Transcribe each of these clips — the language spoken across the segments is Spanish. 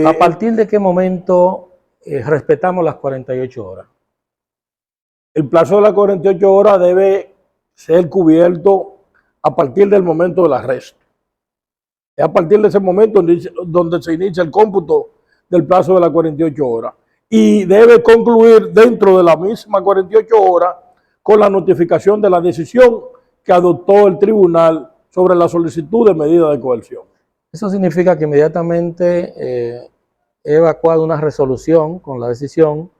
¿A partir de qué momento respetamos las 48 horas? El plazo de las 48 horas debe ser cubierto a partir del momento del arresto. Es a partir de ese momento donde se inicia el cómputo del plazo de las 48 horas. Y debe concluir dentro de la misma 48 horas con la notificación de la decisión que adoptó el tribunal sobre la solicitud de medida de coerción. Eso significa que inmediatamente he evacuado una resolución con la decisión.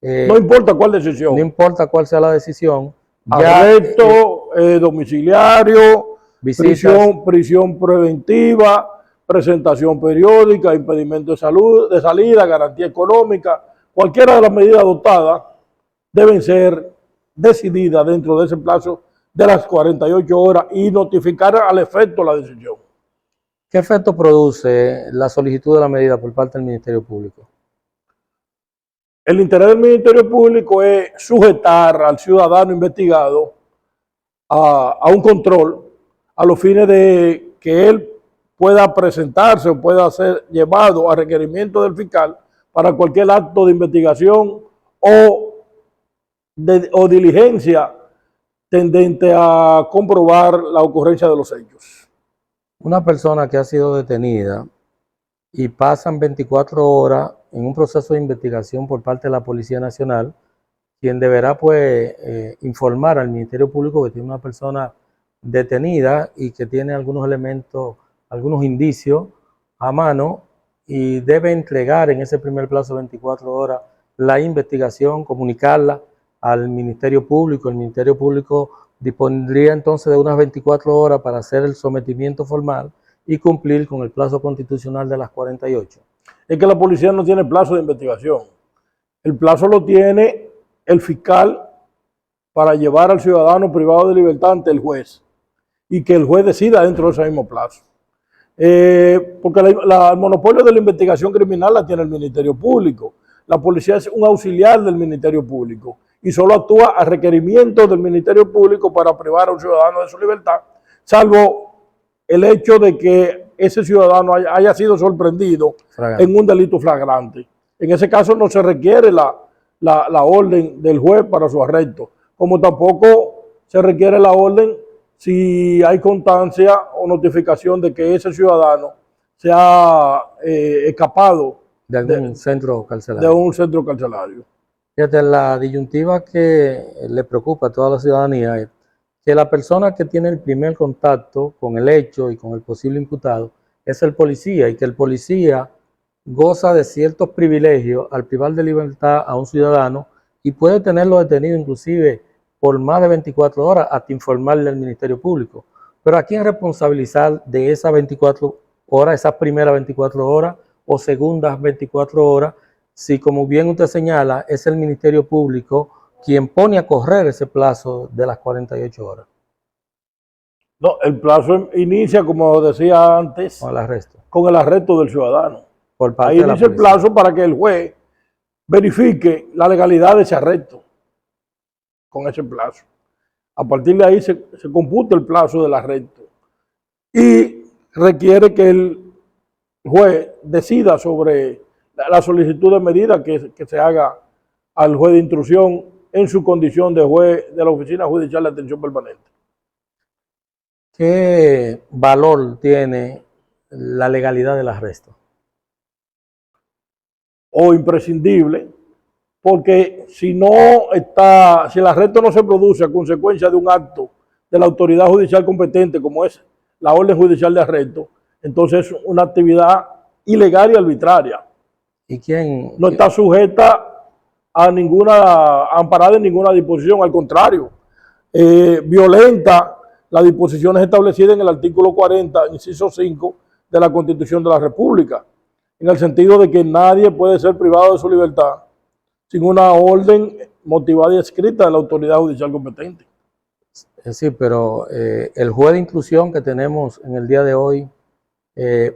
No importa cuál decisión. No importa cuál sea la decisión. Arresto, domiciliario, prisión preventiva, presentación periódica, impedimento de salida, garantía económica, cualquiera de las medidas adoptadas deben ser decididas dentro de ese plazo de las 48 horas y notificar al efecto la decisión. ¿Qué efecto produce la solicitud de la medida por parte del Ministerio Público? El interés del Ministerio Público es sujetar al ciudadano investigado a un control a los fines de que él pueda presentarse o pueda ser llevado a requerimiento del fiscal para cualquier acto de investigación o diligencia tendente a comprobar la ocurrencia de los hechos. Una persona que ha sido detenida y pasan 24 horas en un proceso de investigación por parte de la Policía Nacional, quien deberá pues informar al Ministerio Público que tiene una persona detenida y que tiene algunos elementos, algunos indicios a mano, y debe entregar en ese primer plazo de 24 horas la investigación, comunicarla al Ministerio Público. El Ministerio Público dispondría entonces de unas 24 horas para hacer el sometimiento formal y cumplir con el plazo constitucional de las 48. Es que la policía no tiene plazo de investigación. El plazo lo tiene el fiscal para llevar al ciudadano privado de libertad ante el juez y que el juez decida dentro de ese mismo plazo. Porque el monopolio de la investigación criminal la tiene el Ministerio Público. La policía es un auxiliar del Ministerio Público y solo actúa a requerimiento del Ministerio Público para privar a un ciudadano de su libertad, salvo el hecho de que ese ciudadano haya sido sorprendido en un delito flagrante. En ese caso no se requiere la orden del juez para su arresto, como tampoco se requiere la orden si hay constancia o notificación de que ese ciudadano se ha escapado de algún centro carcelario. De un centro carcelario. Fíjate, la disyuntiva que le preocupa a toda la ciudadanía es que la persona que tiene el primer contacto con el hecho y con el posible imputado es el policía, y que el policía goza de ciertos privilegios al privar de libertad a un ciudadano y puede tenerlo detenido inclusive por más de 24 horas hasta informarle al Ministerio Público. Pero ¿a quién responsabilizar de esas 24 horas, esas primeras 24 horas o segundas 24 horas, si, como bien usted señala, es el Ministerio Público quien pone a correr ese plazo de las 48 horas? No, el plazo inicia, como decía antes, con el arresto del ciudadano. Ahí inicia el plazo para que el juez verifique la legalidad de ese arresto con ese plazo. A partir de ahí se computa el plazo del arresto y requiere que el juez decida sobre la solicitud de medida que se haga al juez de instrucción en su condición de juez de la Oficina Judicial de Atención Permanente. ¿Qué valor tiene la legalidad del arresto? O imprescindible, porque si el arresto no se produce a consecuencia de un acto de la autoridad judicial competente, como es la orden judicial de arresto, entonces es una actividad ilegal y arbitraria. ¿Y quién? No está sujeta a amparada en ninguna disposición, al contrario, violenta las disposiciones establecidas en el artículo 40, inciso 5 de la Constitución de la República, en el sentido de que nadie puede ser privado de su libertad sin una orden motivada y escrita de la autoridad judicial competente. Sí, pero el juez de instrucción que tenemos en el día de hoy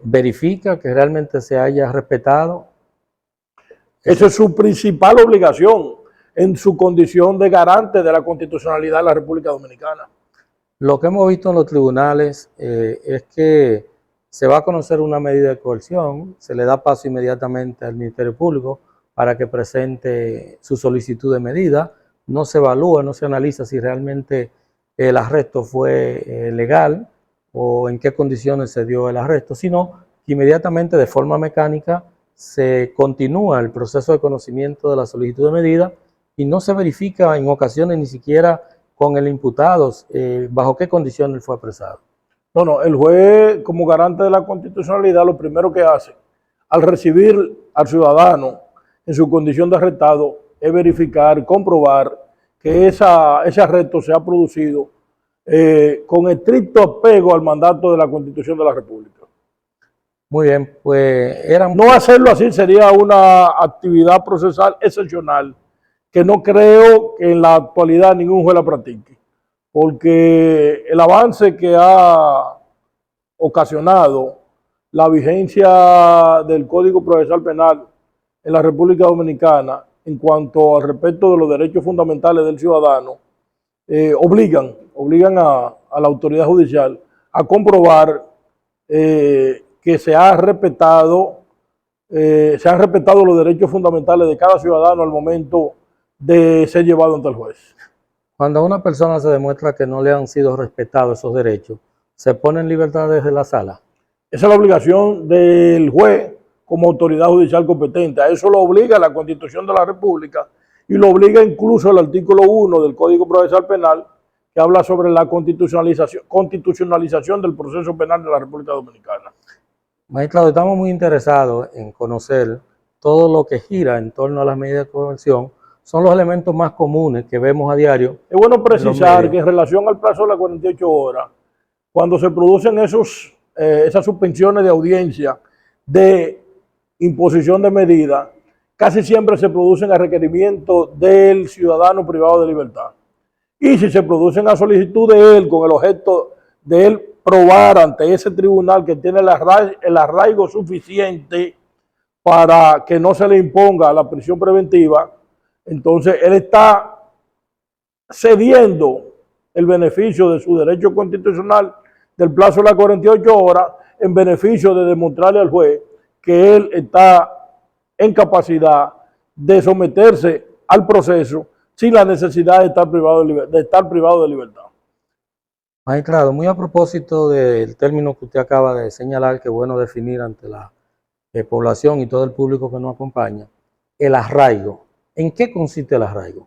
verifica que realmente se haya respetado. Esa es su principal obligación en su condición de garante de la constitucionalidad de la República Dominicana. Lo que hemos visto en los tribunales es que se va a conocer una medida de coerción, se le da paso inmediatamente al Ministerio Público para que presente su solicitud de medida, no se evalúa, no se analiza si realmente el arresto fue legal o en qué condiciones se dio el arresto, sino que inmediatamente de forma mecánica se continúa el proceso de conocimiento de la solicitud de medida y no se verifica en ocasiones ni siquiera con el imputado bajo qué condiciones fue apresado. No, el juez, como garante de la constitucionalidad, lo primero que hace al recibir al ciudadano en su condición de arrestado es verificar, comprobar que ese arresto se ha producido con estricto apego al mandato de la Constitución de la República. Muy bien, pues no hacerlo así sería una actividad procesal excepcional que no creo que en la actualidad ningún juez la practique, porque el avance que ha ocasionado la vigencia del Código Procesal Penal en la República Dominicana en cuanto al respeto de los derechos fundamentales del ciudadano, obligan a la autoridad judicial a comprobar que se han respetado los derechos fundamentales de cada ciudadano al momento de ser llevado ante el juez. Cuando a una persona se demuestra que no le han sido respetados esos derechos, ¿se pone en libertad desde la sala? Esa es la obligación del juez como autoridad judicial competente. A eso lo obliga la Constitución de la República y lo obliga incluso el artículo 1 del Código Procesal Penal, que habla sobre la constitucionalización del proceso penal de la República Dominicana. Magistrado, estamos muy interesados en conocer todo lo que gira en torno a las medidas de coerción. Son los elementos más comunes que vemos a diario. Es bueno precisar que en relación al plazo de las 48 horas, cuando se producen esas suspensiones de audiencia de imposición de medidas, casi siempre se producen a requerimiento del ciudadano privado de libertad. Y si se producen a solicitud de él con el objeto de él probar ante ese tribunal que tiene el arraigo suficiente para que no se le imponga la prisión preventiva, entonces él está cediendo el beneficio de su derecho constitucional del plazo de las 48 horas en beneficio de demostrarle al juez que él está en capacidad de someterse al proceso sin la necesidad de estar privado de libertad. Magistrado, muy a propósito del término que usted acaba de señalar, que es bueno definir ante la población y todo el público que nos acompaña, el arraigo. ¿En qué consiste el arraigo?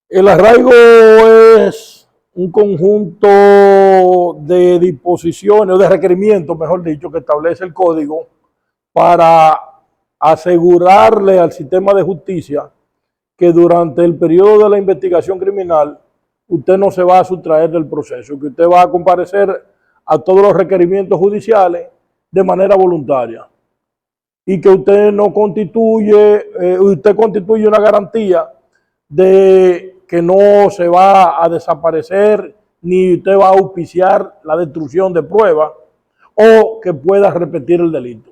El arraigo es un conjunto de disposiciones o de requerimientos, mejor dicho, que establece el código para asegurarle al sistema de justicia que durante el periodo de la investigación criminal usted no se va a sustraer del proceso, que usted va a comparecer a todos los requerimientos judiciales de manera voluntaria y que usted constituye una garantía de que no se va a desaparecer ni usted va a auspiciar la destrucción de pruebas o que pueda repetir el delito.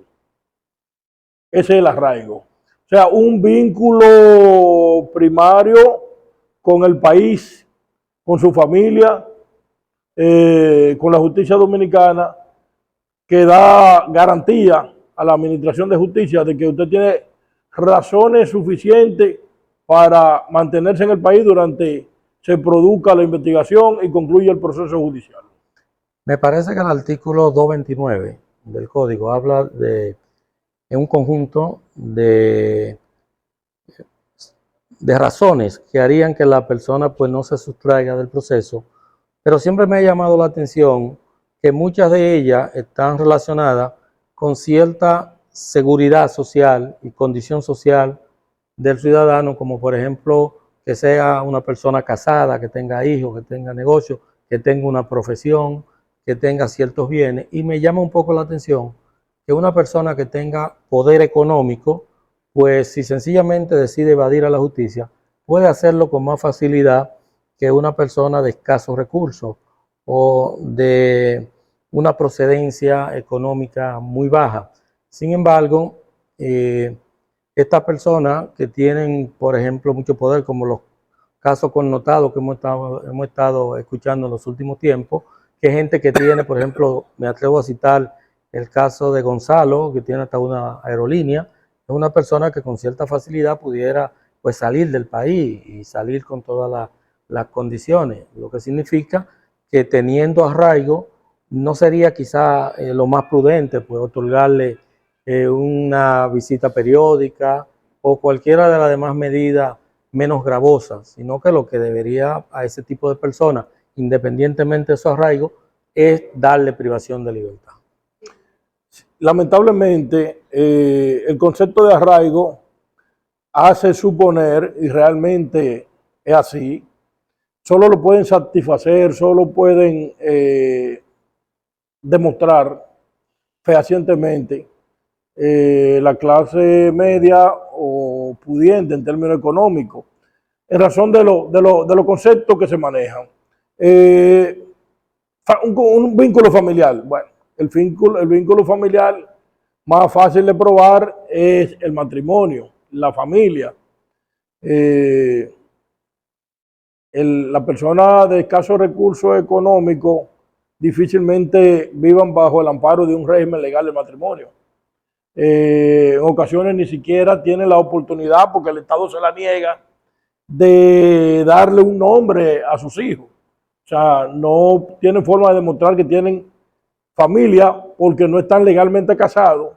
Ese es el arraigo. O sea, un vínculo primario con el país, con su familia, con la justicia dominicana, que da garantía a la administración de justicia de que usted tiene razones suficientes para mantenerse en el país durante se produzca la investigación y concluya el proceso judicial. Me parece que el artículo 229 del Código habla de un conjunto de razones que harían que la persona pues no se sustraiga del proceso, pero siempre me ha llamado la atención que muchas de ellas están relacionadas con cierta seguridad social y condición social del ciudadano, como por ejemplo que sea una persona casada, que tenga hijos, que tenga negocio, que tenga una profesión, que tenga ciertos bienes, y me llama un poco la atención que una persona que tenga poder económico, pues si sencillamente decide evadir a la justicia, puede hacerlo con más facilidad que una persona de escasos recursos o de una procedencia económica muy baja. Sin embargo, estas personas que tienen, por ejemplo, mucho poder, como los casos connotados que hemos estado escuchando en los últimos tiempos, que gente que tiene, por ejemplo, me atrevo a citar el caso de Gonzalo, que tiene hasta una aerolínea, es una persona que con cierta facilidad pudiera pues salir del país y salir con todas las condiciones, lo que significa que teniendo arraigo no sería quizá lo más prudente pues otorgarle una visita periódica o cualquiera de las demás medidas menos gravosas, sino que lo que debería a ese tipo de personas, independientemente de su arraigo, es darle privación de libertad. Lamentablemente, el concepto de arraigo hace suponer, y realmente es así, solo lo pueden satisfacer, solo pueden demostrar fehacientemente la clase media o pudiente en términos económicos, en razón de los conceptos que se manejan. Un vínculo familiar. Bueno, el vínculo familiar más fácil de probar es el matrimonio, la familia. La persona de escasos recursos económicos difícilmente vivan bajo el amparo de un régimen legal de matrimonio. En ocasiones ni siquiera tienen la oportunidad, porque el Estado se la niega, de darle un nombre a sus hijos. O sea, no tienen forma de demostrar que tienen familia porque no están legalmente casados.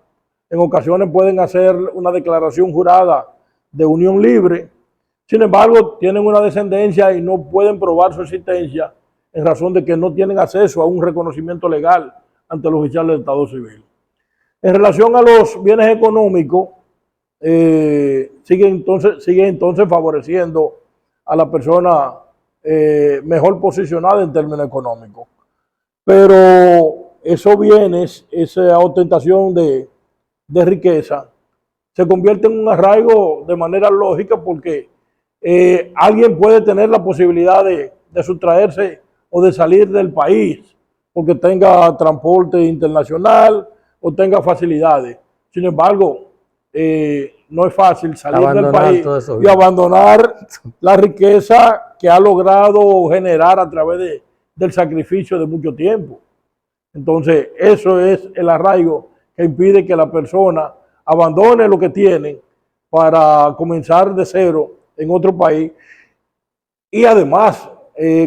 En ocasiones pueden hacer una declaración jurada de unión libre. Sin embargo, tienen una descendencia y no pueden probar su existencia en razón de que no tienen acceso a un reconocimiento legal ante los oficiales del Estado civil. En relación a los bienes económicos, sigue entonces favoreciendo a la persona mejor posicionada en términos económicos. Pero esos bienes, esa ostentación de riqueza, se convierte en un arraigo de manera lógica porque alguien puede tener la posibilidad de sustraerse o de salir del país porque tenga transporte internacional o tenga facilidades. Sin embargo, no es fácil salir del país y abandonar la riqueza que ha logrado generar a través del sacrificio de mucho tiempo. Entonces, eso es el arraigo que impide que la persona abandone lo que tiene para comenzar de cero en otro país y además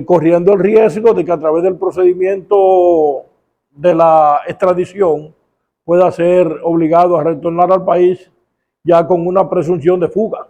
corriendo el riesgo de que a través del procedimiento de la extradición pueda ser obligado a retornar al país ya con una presunción de fuga.